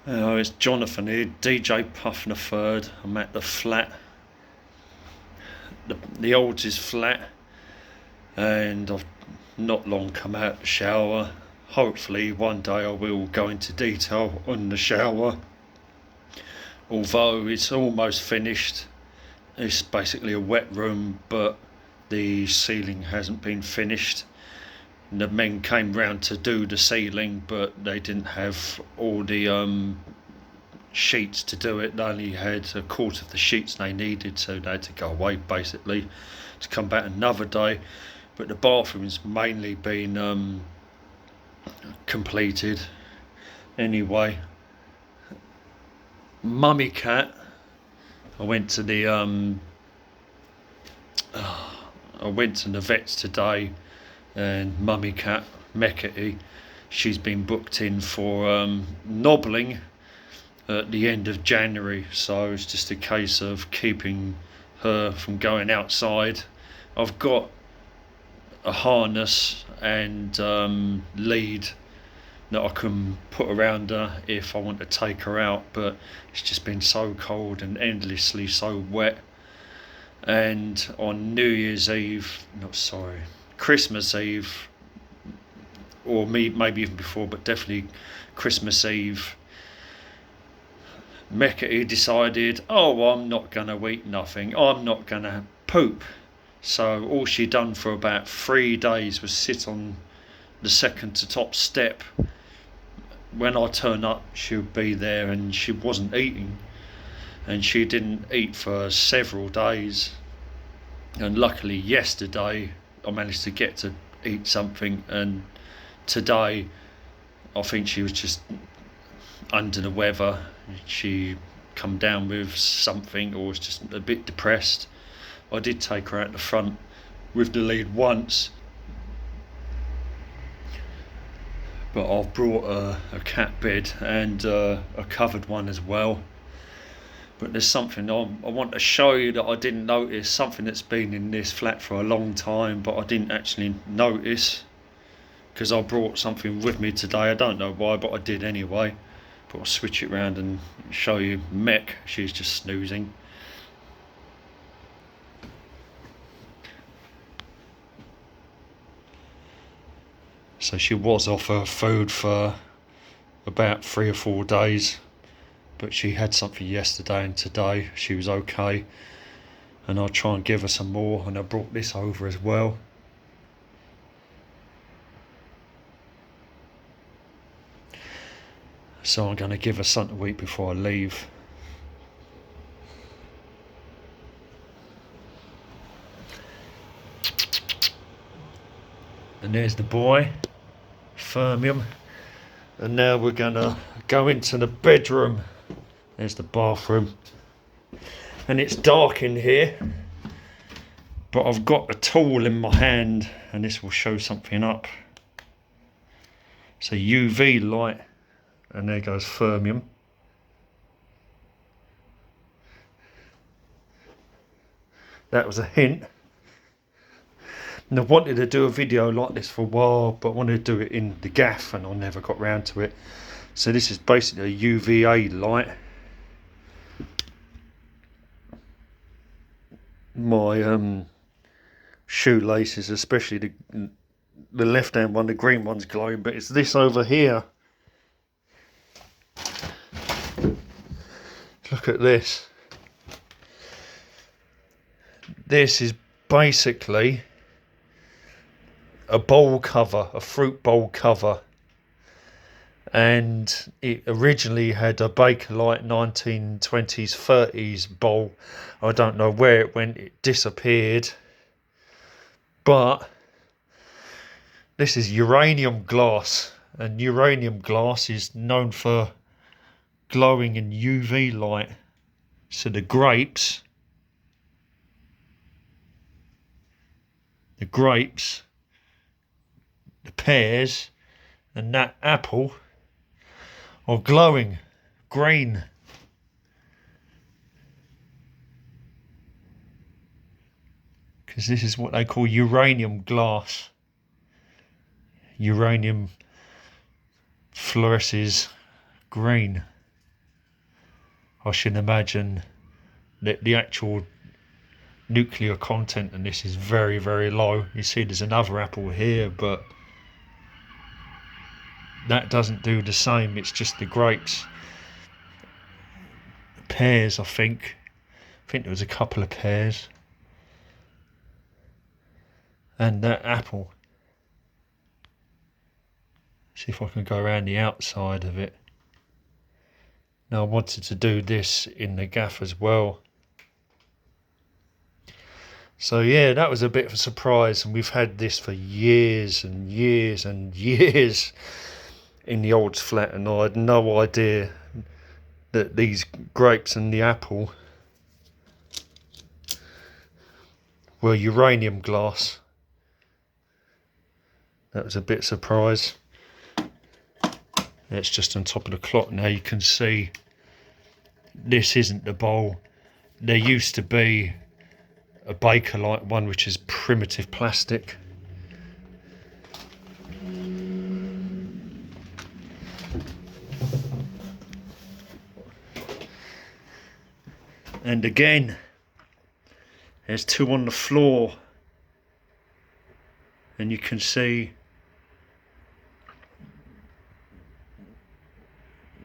It's Jonathan here, DJ Puffin the Third. I'm at the flat. The oldest flat, and I've not long come out the shower. Hopefully one day I will go into detail on the shower. Although it's almost finished. It's basically a wet room, but the ceiling hasn't been finished. The men came round to do the ceiling, but they didn't have all the sheets to do it. They only had a quarter of the sheets they needed, so they had to go away basically to come back another day. But the bathroom's mainly been completed anyway. Mummy cat, I went to the vets today, and mummy cat Mekety, she's been booked in for nobbling at the end of January, so it's just a case of keeping her from going outside. I've got a harness and lead that I can put around her if I want to take her out, but it's just been so cold and endlessly so wet. And on Christmas Eve, or maybe even before, but definitely Christmas Eve, Mekety decided, oh, I'm not going to eat nothing, I'm not going to poop. So all she done for about 3 days was sit on the second to top step. When I turn up, she would be there, and she wasn't eating. And she didn't eat for several days. And luckily yesterday I managed to get to eat something, and today I think she was just under the weather. She come down with something, or was just a bit depressed. I did take her out the front with the lead once, but I've brought a cat bed and a covered one as well. But there's something I want to show you that I didn't notice, something that's been in this flat for a long time, but I didn't actually notice because I brought something with me today. I don't know why, but I did anyway. But I'll switch it around and show you Mech. She's just snoozing. So she was off her food for about 3 or 4 days, but she had something yesterday, and today she was okay. And I'll try and give her some more, and I brought this over as well. So I'm going to give her something to eat before I leave. And there's the boy, Fermium. And now we're going to go into the bedroom. There's the bathroom. And it's dark in here, but I've got a tool in my hand, and this will show something up. It's a UV light, and there goes Fermium. That was a hint. And I wanted to do a video like this for a while, but I wanted to do it in the gaff, and I never got round to it. So this is basically a UVA light. My shoelaces, especially the left hand one, the green one's glowing, but it's this over here. Look at this. This is basically a bowl cover, a fruit bowl cover, and it originally had a Bakerlite 1920s 30s bowl. I don't know where it went, it disappeared, but this is uranium glass, and uranium glass is known for glowing in UV light. So the grapes, the pears, and that apple are glowing green. Because this is what they call uranium glass. Uranium fluoresces green. I should imagine that the actual nuclear content in this is very, very low. You see there's another apple here, but that doesn't do the same. It's just the grapes. Pears, I think there was a couple of pears. And that apple. See if I can go around the outside of it. Now I wanted to do this in the gaff as well. So yeah, that was a bit of a surprise, and we've had this for years and years and years in the old flat, and I had no idea that these grapes and the apple were uranium glass. That was a bit surprise. It's just on top of the clock now. You can see this isn't the bowl. There used to be a Bakerlite one, which is primitive plastic. And again, there's two on the floor, and you can see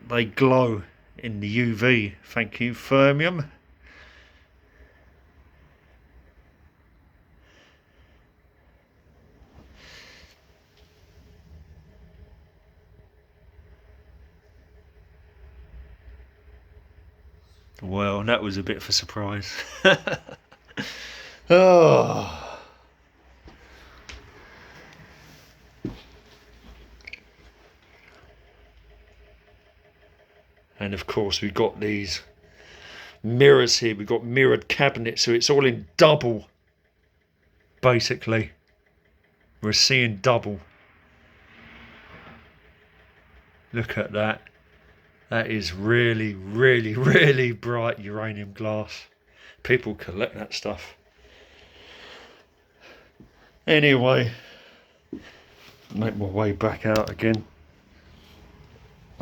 they glow in the UV. Thank you, Uranium. Well, that was a bit of a surprise. Oh. And of course we've got these mirrors here. We've got mirrored cabinets, so it's all in double. Basically, we're seeing double. Look at that. That is really, really, really bright uranium glass. People collect that stuff. Anyway, make my way back out again.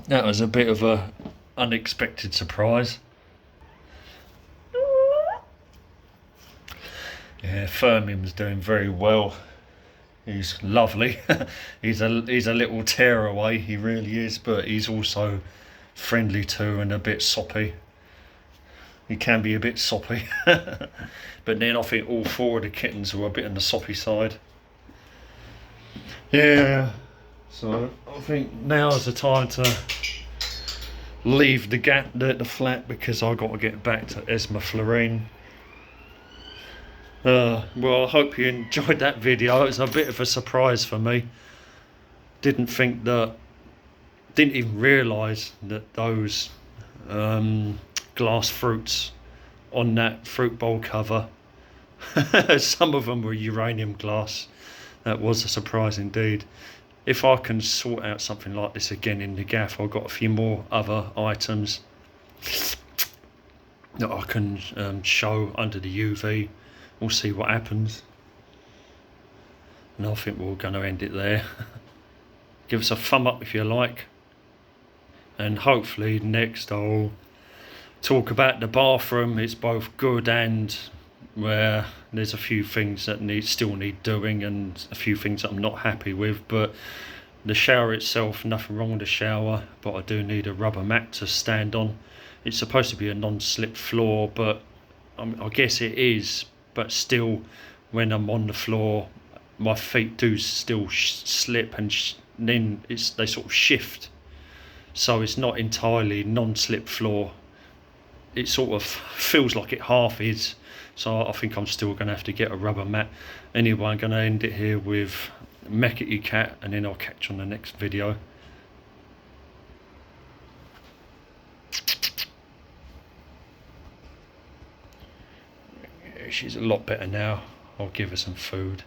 That was a bit of a unexpected surprise. Yeah, Fermium's doing very well. He's lovely. he's a little tearaway, he really is, but he's also friendly too and a bit soppy. He can be a bit soppy. But then I think all four of the kittens were a bit on the soppy side. Yeah, so I think now's the time to leave the flat, because I got to get back to Esma Florine. Well, I hope you enjoyed that video. It was a bit of a surprise for me. Didn't even realise that those glass fruits on that fruit bowl cover, some of them were uranium glass. That was a surprise indeed. If I can sort out something like this again in the gaff, I've got a few more other items that I can show under the UV. We'll see what happens. And I think we're going to end it there. Give us a thumb up if you like. And hopefully next I'll talk about the bathroom. It's both good and where there's a few things that still need doing, and a few things that I'm not happy with. But the shower itself, nothing wrong with the shower, but I do need a rubber mat to stand on. It's supposed to be a non-slip floor, but I guess it is, but still when I'm on the floor my feet do still slip, and then they sort of shift, so it's not entirely non-slip floor. It sort of feels like it half is, so I think I'm still going to have to get a rubber mat. Anyway, I'm going to end it here with Mekity Cat, and then I'll catch you on the next video. She's a lot better now. I'll give her some food.